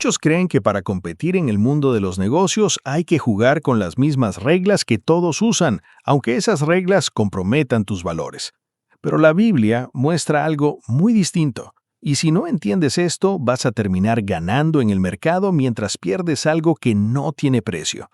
Muchos creen que para competir en el mundo de los negocios hay que jugar con las mismas reglas que todos usan, aunque esas reglas comprometan tus valores. Pero la Biblia muestra algo muy distinto. Y si no entiendes esto, vas a terminar ganando en el mercado mientras pierdes algo que no tiene precio.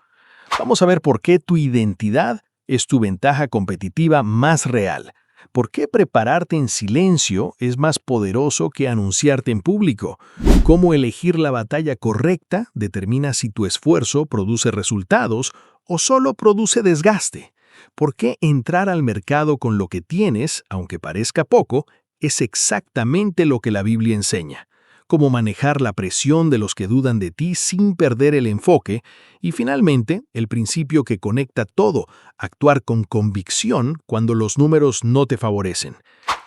Vamos a ver por qué tu identidad es tu ventaja competitiva más real. ¿Por qué prepararte en silencio es más poderoso que anunciarte en público? ¿Cómo elegir la batalla correcta determina si tu esfuerzo produce resultados o solo produce desgaste? ¿Por qué entrar al mercado con lo que tienes, aunque parezca poco, es exactamente lo que la Biblia enseña? Cómo manejar la presión de los que dudan de ti sin perder el enfoque, y finalmente, el principio que conecta todo, actuar con convicción cuando los números no te favorecen.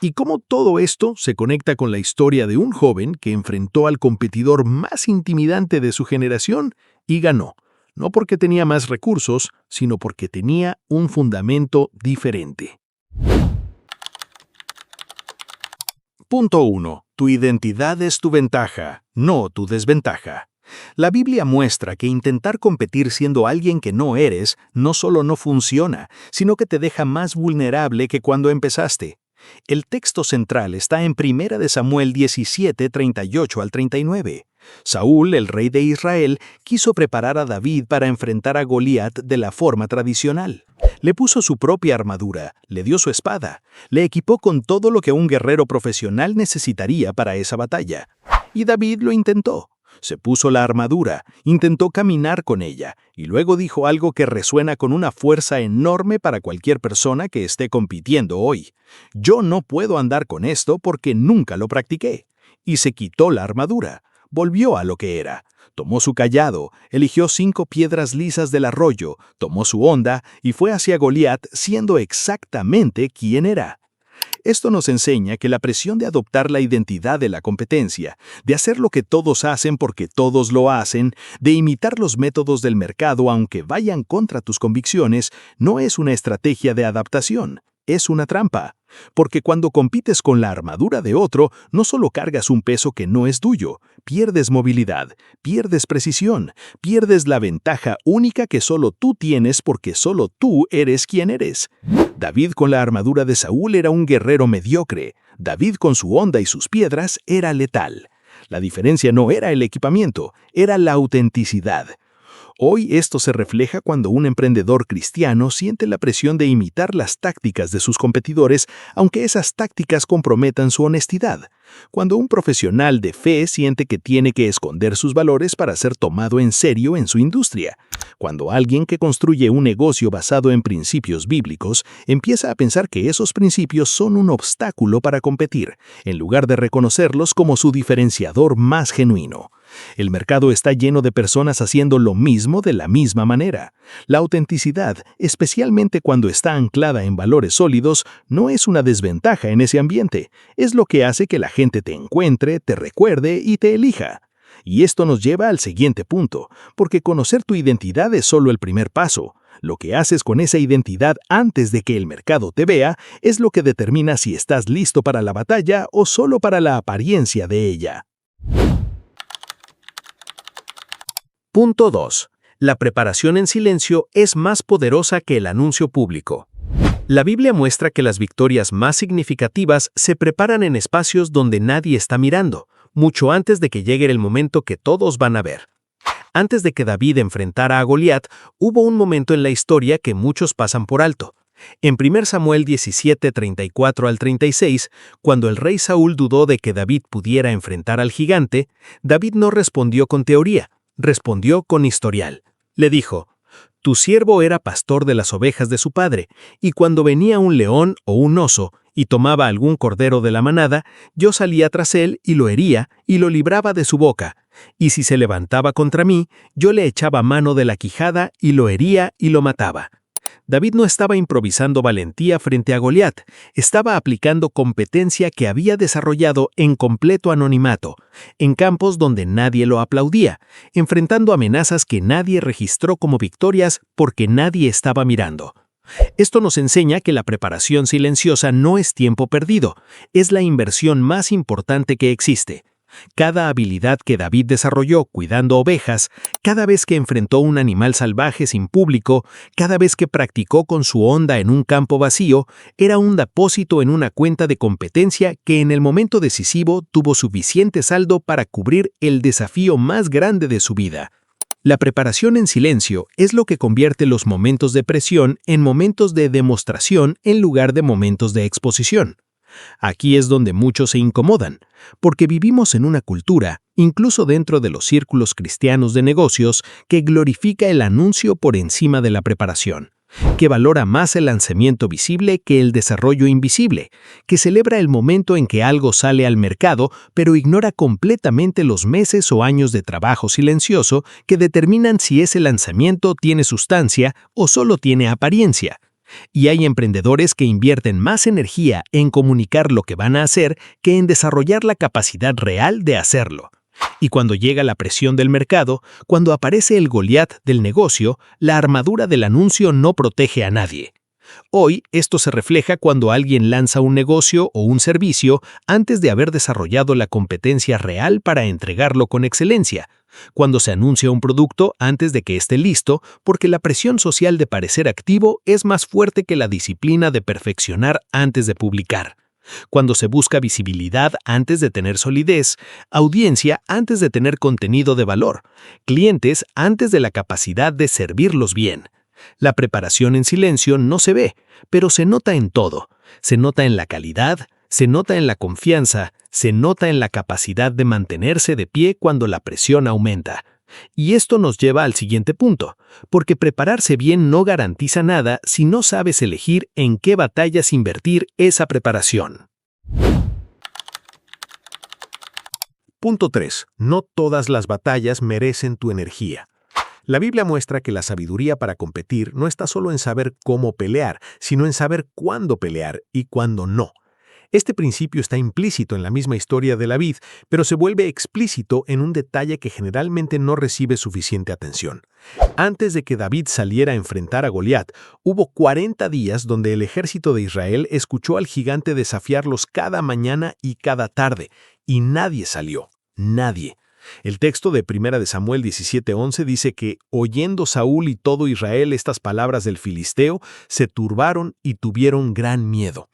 Y cómo todo esto se conecta con la historia de un joven que enfrentó al competidor más intimidante de su generación y ganó, no porque tenía más recursos, sino porque tenía un fundamento diferente. Punto 1. Tu identidad es tu ventaja, no tu desventaja. La Biblia muestra que intentar competir siendo alguien que no eres no solo no funciona, sino que te deja más vulnerable que cuando empezaste. El texto central está en 1 Samuel 17, 38 al 39. Saúl, el rey de Israel, quiso preparar a David para enfrentar a Goliat de la forma tradicional. Le puso su propia armadura, le dio su espada, le equipó con todo lo que un guerrero profesional necesitaría para esa batalla. Y David lo intentó. Se puso la armadura, intentó caminar con ella, y luego dijo algo que resuena con una fuerza enorme para cualquier persona que esté compitiendo hoy. Yo no puedo andar con esto porque nunca lo practiqué. Y se quitó la armadura. Volvió a lo que era. Tomó su cayado, eligió 5 piedras lisas del arroyo, tomó su honda y fue hacia Goliat siendo exactamente quien era. Esto nos enseña que la presión de adoptar la identidad de la competencia, de hacer lo que todos hacen porque todos lo hacen, de imitar los métodos del mercado aunque vayan contra tus convicciones, no es una estrategia de adaptación, es una trampa. Porque cuando compites con la armadura de otro, no solo cargas un peso que no es tuyo, pierdes movilidad, pierdes precisión, pierdes la ventaja única que solo tú tienes porque solo tú eres quien eres. David con la armadura de Saúl era un guerrero mediocre. David con su honda y sus piedras era letal. La diferencia no era el equipamiento, era la autenticidad. Hoy esto se refleja cuando un emprendedor cristiano siente la presión de imitar las tácticas de sus competidores, aunque esas tácticas comprometan su honestidad. Cuando un profesional de fe siente que tiene que esconder sus valores para ser tomado en serio en su industria. Cuando alguien que construye un negocio basado en principios bíblicos empieza a pensar que esos principios son un obstáculo para competir, en lugar de reconocerlos como su diferenciador más genuino. El mercado está lleno de personas haciendo lo mismo de la misma manera. La autenticidad, especialmente cuando está anclada en valores sólidos, no es una desventaja en ese ambiente. Es lo que hace que la gente te encuentre, te recuerde y te elija. Y esto nos lleva al siguiente punto, porque conocer tu identidad es solo el primer paso. Lo que haces con esa identidad antes de que el mercado te vea es lo que determina si estás listo para la batalla o solo para la apariencia de ella. Punto 2. La preparación en silencio es más poderosa que el anuncio público. La Biblia muestra que las victorias más significativas se preparan en espacios donde nadie está mirando, mucho antes de que llegue el momento que todos van a ver. Antes de que David enfrentara a Goliat, hubo un momento en la historia que muchos pasan por alto. En 1 Samuel 17, 34 al 36, cuando el rey Saúl dudó de que David pudiera enfrentar al gigante, David no respondió con teoría, respondió con historial. Le dijo: «Tu siervo era pastor de las ovejas de su padre, y cuando venía un león o un oso y tomaba algún cordero de la manada, yo salía tras él y lo hería y lo libraba de su boca. Y si se levantaba contra mí, yo le echaba mano de la quijada y lo hería y lo mataba». David no estaba improvisando valentía frente a Goliat, estaba aplicando competencia que había desarrollado en completo anonimato, en campos donde nadie lo aplaudía, enfrentando amenazas que nadie registró como victorias porque nadie estaba mirando. Esto nos enseña que la preparación silenciosa no es tiempo perdido, es la inversión más importante que existe. Cada habilidad que David desarrolló cuidando ovejas, cada vez que enfrentó un animal salvaje sin público, cada vez que practicó con su honda en un campo vacío, era un depósito en una cuenta de competencia que en el momento decisivo tuvo suficiente saldo para cubrir el desafío más grande de su vida. La preparación en silencio es lo que convierte los momentos de presión en momentos de demostración en lugar de momentos de exposición. Aquí es donde muchos se incomodan, porque vivimos en una cultura, incluso dentro de los círculos cristianos de negocios, que glorifica el anuncio por encima de la preparación, que valora más el lanzamiento visible que el desarrollo invisible, que celebra el momento en que algo sale al mercado, pero ignora completamente los meses o años de trabajo silencioso que determinan si ese lanzamiento tiene sustancia o solo tiene apariencia. Y hay emprendedores que invierten más energía en comunicar lo que van a hacer que en desarrollar la capacidad real de hacerlo. Y cuando llega la presión del mercado, cuando aparece el Goliat del negocio, la armadura del anuncio no protege a nadie. Hoy, esto se refleja cuando alguien lanza un negocio o un servicio antes de haber desarrollado la competencia real para entregarlo con excelencia, cuando se anuncia un producto antes de que esté listo, porque la presión social de parecer activo es más fuerte que la disciplina de perfeccionar antes de publicar, cuando se busca visibilidad antes de tener solidez, audiencia antes de tener contenido de valor, clientes antes de la capacidad de servirlos bien. La preparación en silencio no se ve, pero se nota en todo. Se nota en la calidad, se nota en la confianza, se nota en la capacidad de mantenerse de pie cuando la presión aumenta. Y esto nos lleva al siguiente punto, porque prepararse bien no garantiza nada si no sabes elegir en qué batallas invertir esa preparación. Punto 3. No todas las batallas merecen tu energía. La Biblia muestra que la sabiduría para competir no está solo en saber cómo pelear, sino en saber cuándo pelear y cuándo no. Este principio está implícito en la misma historia de la vid, pero se vuelve explícito en un detalle que generalmente no recibe suficiente atención. Antes de que David saliera a enfrentar a Goliat, hubo 40 días donde el ejército de Israel escuchó al gigante desafiarlos cada mañana y cada tarde, y nadie salió, nadie. El texto de 1 Samuel 17:11 dice que, oyendo Saúl y todo Israel estas palabras del filisteo, se turbaron y tuvieron gran miedo.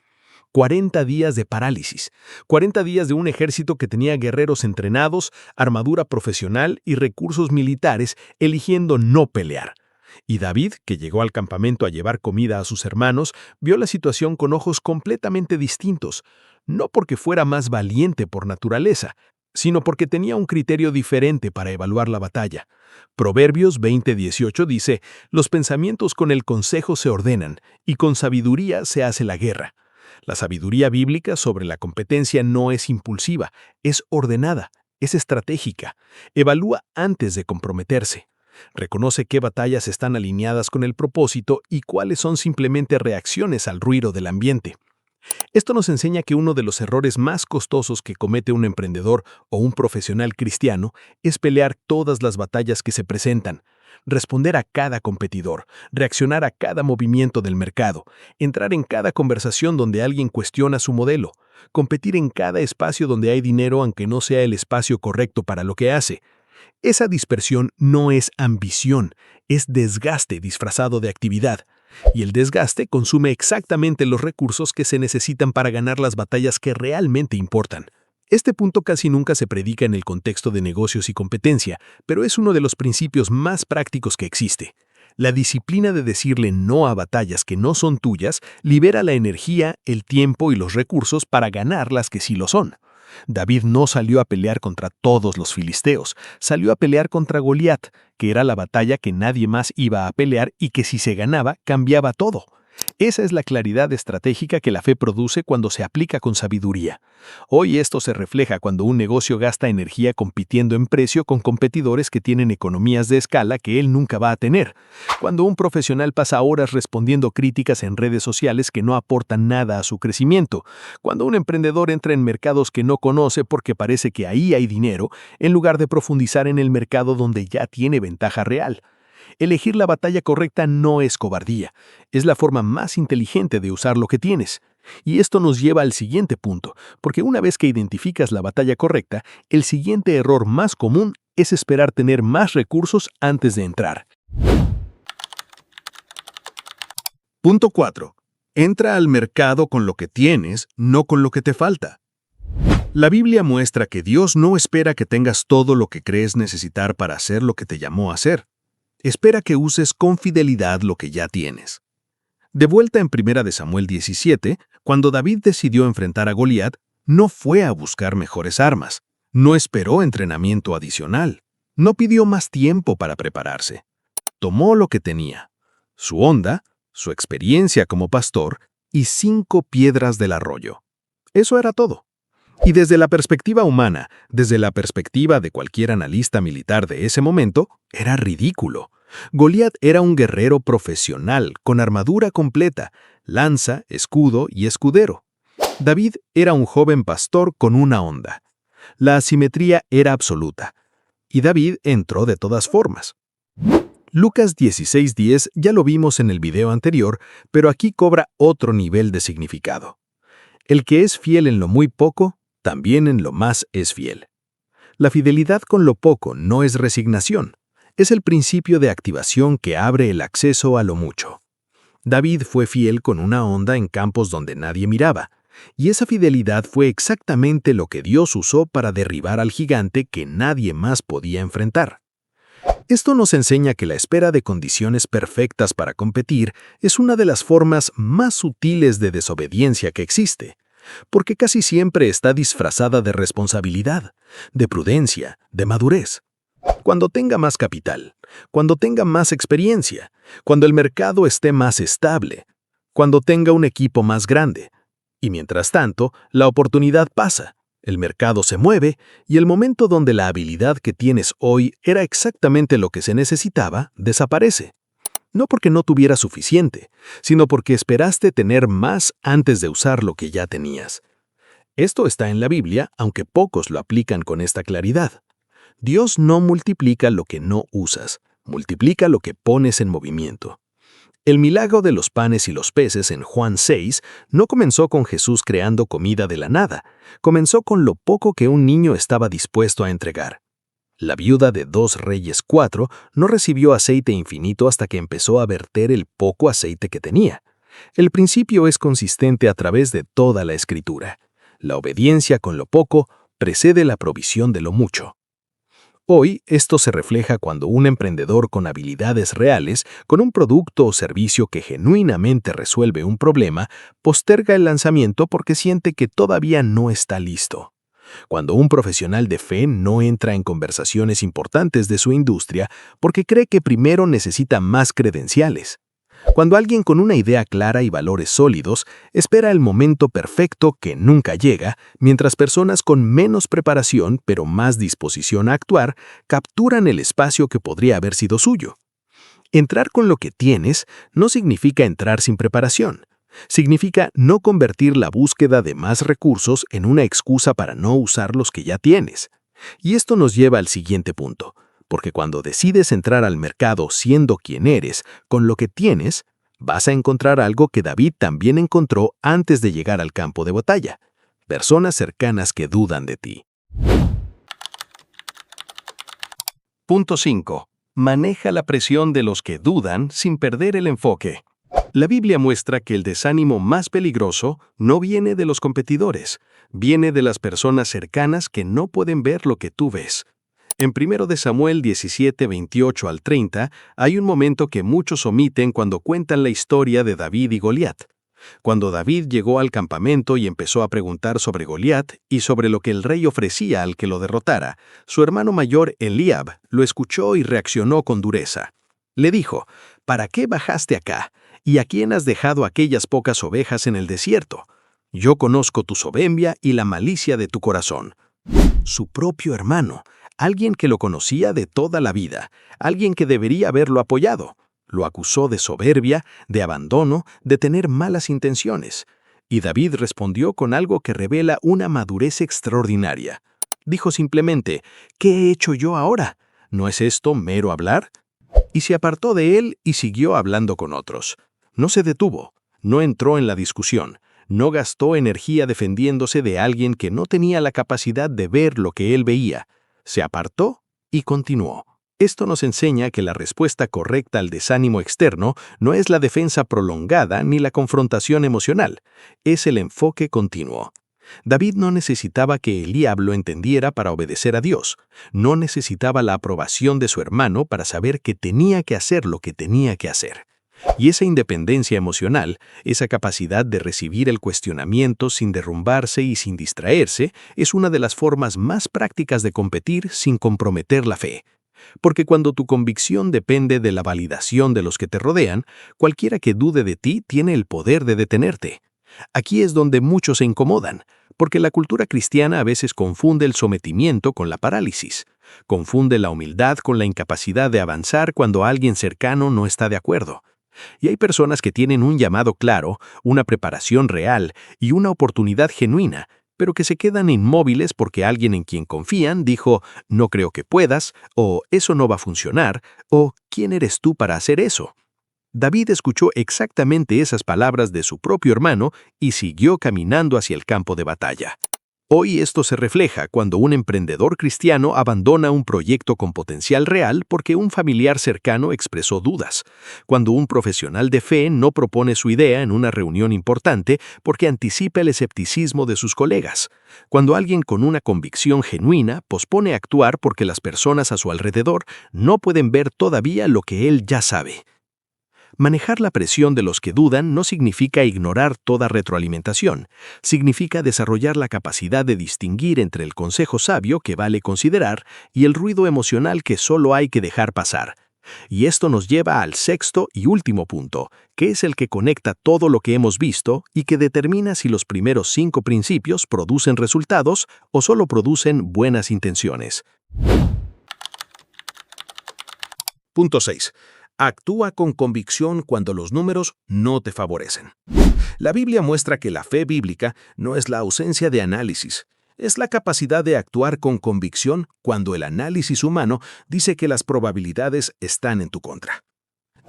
40 días de parálisis, 40 días de un ejército que tenía guerreros entrenados, armadura profesional y recursos militares, eligiendo no pelear. Y David, que llegó al campamento a llevar comida a sus hermanos, vio la situación con ojos completamente distintos, no porque fuera más valiente por naturaleza, sino porque tenía un criterio diferente para evaluar la batalla. Proverbios 20:18 dice, «Los pensamientos con el consejo se ordenan, y con sabiduría se hace la guerra». La sabiduría bíblica sobre la competencia no es impulsiva, es ordenada, es estratégica. Evalúa antes de comprometerse. Reconoce qué batallas están alineadas con el propósito y cuáles son simplemente reacciones al ruido del ambiente. Esto nos enseña que uno de los errores más costosos que comete un emprendedor o un profesional cristiano es pelear todas las batallas que se presentan, responder a cada competidor, reaccionar a cada movimiento del mercado, entrar en cada conversación donde alguien cuestiona su modelo, competir en cada espacio donde hay dinero aunque no sea el espacio correcto para lo que hace. Esa dispersión no es ambición, es desgaste disfrazado de actividad. Y el desgaste consume exactamente los recursos que se necesitan para ganar las batallas que realmente importan. Este punto casi nunca se predica en el contexto de negocios y competencia, pero es uno de los principios más prácticos que existe. La disciplina de decirle no a batallas que no son tuyas libera la energía, el tiempo y los recursos para ganar las que sí lo son. David no salió a pelear contra todos los filisteos, salió a pelear contra Goliat, que era la batalla que nadie más iba a pelear y que si se ganaba, cambiaba todo. Esa es la claridad estratégica que la fe produce cuando se aplica con sabiduría. Hoy esto se refleja cuando un negocio gasta energía compitiendo en precio con competidores que tienen economías de escala que él nunca va a tener. Cuando un profesional pasa horas respondiendo críticas en redes sociales que no aportan nada a su crecimiento. Cuando un emprendedor entra en mercados que no conoce porque parece que ahí hay dinero, en lugar de profundizar en el mercado donde ya tiene ventaja real. Elegir la batalla correcta no es cobardía, es la forma más inteligente de usar lo que tienes. Y esto nos lleva al siguiente punto, porque una vez que identificas la batalla correcta, el siguiente error más común es esperar tener más recursos antes de entrar. Punto 4. Entra al mercado con lo que tienes, no con lo que te falta. La Biblia muestra que Dios no espera que tengas todo lo que crees necesitar para hacer lo que te llamó a hacer. Espera que uses con fidelidad lo que ya tienes. De vuelta en 1 Samuel 17, cuando David decidió enfrentar a Goliat, no fue a buscar mejores armas, no esperó entrenamiento adicional, no pidió más tiempo para prepararse. Tomó lo que tenía: su honda, su experiencia como pastor y 5 piedras del arroyo. Eso era todo. Y desde la perspectiva humana, desde la perspectiva de cualquier analista militar de ese momento, era ridículo. Goliat era un guerrero profesional, con armadura completa, lanza, escudo y escudero. David era un joven pastor con una honda. La asimetría era absoluta. Y David entró de todas formas. Lucas 16:10 ya lo vimos en el video anterior, pero aquí cobra otro nivel de significado. El que es fiel en lo muy poco, también en lo más es fiel. La fidelidad con lo poco no es resignación, es el principio de activación que abre el acceso a lo mucho. David fue fiel con una honda en campos donde nadie miraba, y esa fidelidad fue exactamente lo que Dios usó para derribar al gigante que nadie más podía enfrentar. Esto nos enseña que la espera de condiciones perfectas para competir es una de las formas más sutiles de desobediencia que existe, porque casi siempre está disfrazada de responsabilidad, de prudencia, de madurez. Cuando tenga más capital, cuando tenga más experiencia, cuando el mercado esté más estable, cuando tenga un equipo más grande. Y mientras tanto, la oportunidad pasa, el mercado se mueve y el momento donde la habilidad que tienes hoy era exactamente lo que se necesitaba, desaparece. No porque no tuviera suficiente, sino porque esperaste tener más antes de usar lo que ya tenías. Esto está en la Biblia, aunque pocos lo aplican con esta claridad. Dios no multiplica lo que no usas, multiplica lo que pones en movimiento. El milagro de los panes y los peces en Juan 6 no comenzó con Jesús creando comida de la nada, comenzó con lo poco que un niño estaba dispuesto a entregar. La viuda de 2 Reyes 4 no recibió aceite infinito hasta que empezó a verter el poco aceite que tenía. El principio es consistente a través de toda la Escritura. La obediencia con lo poco precede la provisión de lo mucho. Hoy, esto se refleja cuando un emprendedor con habilidades reales, con un producto o servicio que genuinamente resuelve un problema, posterga el lanzamiento porque siente que todavía no está listo. Cuando un profesional de fe no entra en conversaciones importantes de su industria porque cree que primero necesita más credenciales. Cuando alguien con una idea clara y valores sólidos espera el momento perfecto que nunca llega, mientras personas con menos preparación pero más disposición a actuar capturan el espacio que podría haber sido suyo. Entrar con lo que tienes no significa entrar sin preparación. Significa no convertir la búsqueda de más recursos en una excusa para no usar los que ya tienes. Y esto nos lleva al siguiente punto. Porque cuando decides entrar al mercado siendo quien eres, con lo que tienes, vas a encontrar algo que David también encontró antes de llegar al campo de batalla: personas cercanas que dudan de ti. Punto 5. Maneja la presión de los que dudan sin perder el enfoque. La Biblia muestra que el desánimo más peligroso no viene de los competidores, viene de las personas cercanas que no pueden ver lo que tú ves. En 1 Samuel 17, 28 al 30, hay un momento que muchos omiten cuando cuentan la historia de David y Goliat. Cuando David llegó al campamento y empezó a preguntar sobre Goliat y sobre lo que el rey ofrecía al que lo derrotara, su hermano mayor Eliab lo escuchó y reaccionó con dureza. Le dijo: ¿Para qué bajaste acá? ¿Y a quién has dejado aquellas pocas ovejas en el desierto? Yo conozco tu soberbia y la malicia de tu corazón. Su propio hermano, alguien que lo conocía de toda la vida, alguien que debería haberlo apoyado, lo acusó de soberbia, de abandono, de tener malas intenciones. Y David respondió con algo que revela una madurez extraordinaria. Dijo simplemente: ¿qué he hecho yo ahora? ¿No es esto mero hablar? Y se apartó de él y siguió hablando con otros. No se detuvo, no entró en la discusión, No gastó energía defendiéndose de alguien que no tenía la capacidad de ver lo que él veía. Se apartó y continuó. Esto nos enseña que la respuesta correcta al desánimo externo no es la defensa prolongada ni la confrontación emocional, es el enfoque continuo. David no necesitaba que Eliab lo entendiera para obedecer a Dios. No necesitaba la aprobación de su hermano para saber que tenía que hacer lo que tenía que hacer. Y esa independencia emocional, esa capacidad de recibir el cuestionamiento sin derrumbarse y sin distraerse, es una de las formas más prácticas de competir sin comprometer la fe. Porque cuando tu convicción depende de la validación de los que te rodean, cualquiera que dude de ti tiene el poder de detenerte. Aquí es donde muchos se incomodan, porque la cultura cristiana a veces confunde el sometimiento con la parálisis. Confunde la humildad con la incapacidad de avanzar cuando alguien cercano no está de acuerdo. Y hay personas que tienen un llamado claro, una preparación real y una oportunidad genuina, pero que se quedan inmóviles porque alguien en quien confían dijo, no creo que puedas, o eso no va a funcionar, o ¿quién eres tú para hacer eso? David escuchó exactamente esas palabras de su propio hermano y siguió caminando hacia el campo de batalla. Hoy esto se refleja cuando un emprendedor cristiano abandona un proyecto con potencial real porque un familiar cercano expresó dudas, cuando un profesional de fe no propone su idea en una reunión importante porque anticipa el escepticismo de sus colegas, cuando alguien con una convicción genuina pospone actuar porque las personas a su alrededor no pueden ver todavía lo que él ya sabe. Manejar la presión de los que dudan no significa ignorar toda retroalimentación, significa desarrollar la capacidad de distinguir entre el consejo sabio que vale considerar y el ruido emocional que solo hay que dejar pasar. Y esto nos lleva al sexto y último punto, que es el que conecta todo lo que hemos visto y que determina si los primeros 5 principios producen resultados o solo producen buenas intenciones. Punto 6. Actúa con convicción cuando los números no te favorecen. La Biblia muestra que la fe bíblica no es la ausencia de análisis, es la capacidad de actuar con convicción cuando el análisis humano dice que las probabilidades están en tu contra.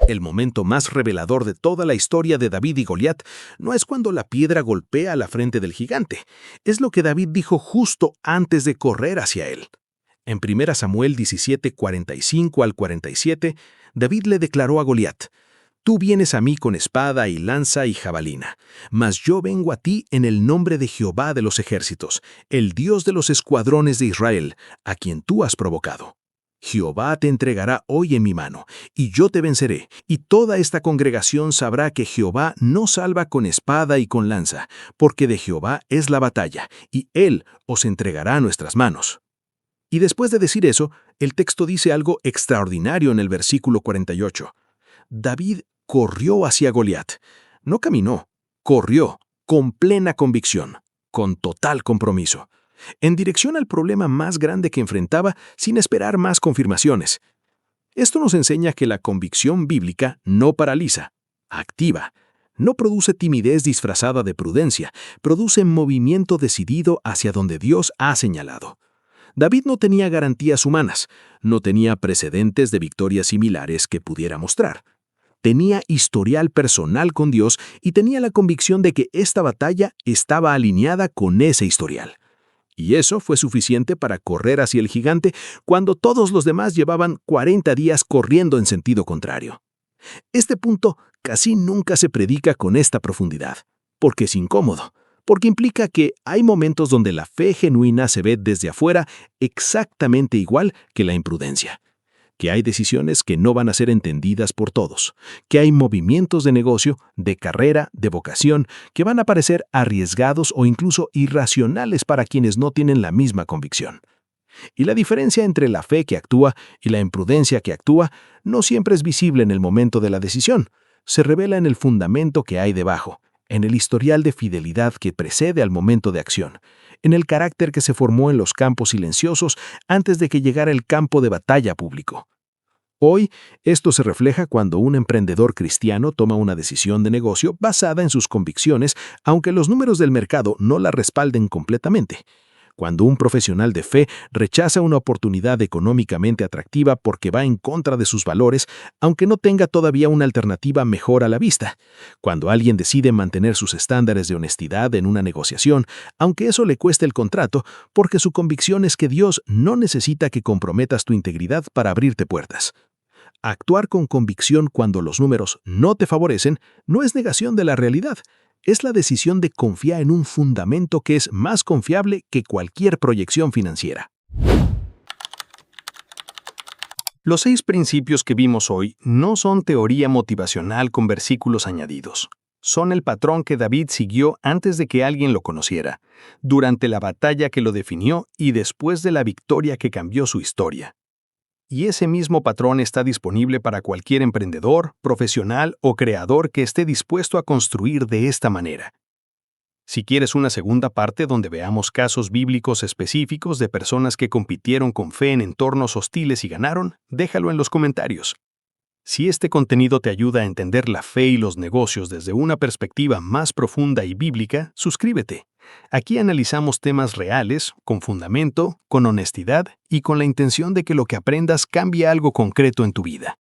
El momento más revelador de toda la historia de David y Goliat no es cuando la piedra golpea la frente del gigante, es lo que David dijo justo antes de correr hacia él. En 1 Samuel 17, 45 al 47, David le declaró a Goliat, «Tú vienes a mí con espada y lanza y jabalina, mas yo vengo a ti en el nombre de Jehová de los ejércitos, el Dios de los escuadrones de Israel, a quien tú has provocado. Jehová te entregará hoy en mi mano, y yo te venceré, y toda esta congregación sabrá que Jehová no salva con espada y con lanza, porque de Jehová es la batalla, y él os entregará a nuestras manos». Y después de decir eso, el texto dice algo extraordinario en el versículo 48. David corrió hacia Goliat. No caminó, corrió, con plena convicción, con total compromiso, en dirección al problema más grande que enfrentaba sin esperar más confirmaciones. Esto nos enseña que la convicción bíblica no paraliza, activa. No produce timidez disfrazada de prudencia, produce movimiento decidido hacia donde Dios ha señalado. David no tenía garantías humanas, no tenía precedentes de victorias similares que pudiera mostrar. Tenía historial personal con Dios y tenía la convicción de que esta batalla estaba alineada con ese historial. Y eso fue suficiente para correr hacia el gigante cuando todos los demás llevaban 40 días corriendo en sentido contrario. Este punto casi nunca se predica con esta profundidad, porque es incómodo. Porque implica que hay momentos donde la fe genuina se ve desde afuera exactamente igual que la imprudencia, que hay decisiones que no van a ser entendidas por todos, que hay movimientos de negocio, de carrera, de vocación, que van a parecer arriesgados o incluso irracionales para quienes no tienen la misma convicción. Y la diferencia entre la fe que actúa y la imprudencia que actúa no siempre es visible en el momento de la decisión, se revela en el fundamento que hay debajo, en el historial de fidelidad que precede al momento de acción, en el carácter que se formó en los campos silenciosos antes de que llegara el campo de batalla público. Hoy, esto se refleja cuando un emprendedor cristiano toma una decisión de negocio basada en sus convicciones, aunque los números del mercado no la respalden completamente. Cuando un profesional de fe rechaza una oportunidad económicamente atractiva porque va en contra de sus valores, aunque no tenga todavía una alternativa mejor a la vista. Cuando alguien decide mantener sus estándares de honestidad en una negociación, aunque eso le cueste el contrato, porque su convicción es que Dios no necesita que comprometas tu integridad para abrirte puertas. Actuar con convicción cuando los números no te favorecen no es negación de la realidad. Es la decisión de confiar en un fundamento que es más confiable que cualquier proyección financiera. Los 6 principios que vimos hoy no son teoría motivacional con versículos añadidos. Son el patrón que David siguió antes de que alguien lo conociera, durante la batalla que lo definió y después de la victoria que cambió su historia. Y ese mismo patrón está disponible para cualquier emprendedor, profesional o creador que esté dispuesto a construir de esta manera. Si quieres una segunda parte donde veamos casos bíblicos específicos de personas que compitieron con fe en entornos hostiles y ganaron, déjalo en los comentarios. Si este contenido te ayuda a entender la fe y los negocios desde una perspectiva más profunda y bíblica, suscríbete. Aquí analizamos temas reales, con fundamento, con honestidad y con la intención de que lo que aprendas cambie algo concreto en tu vida.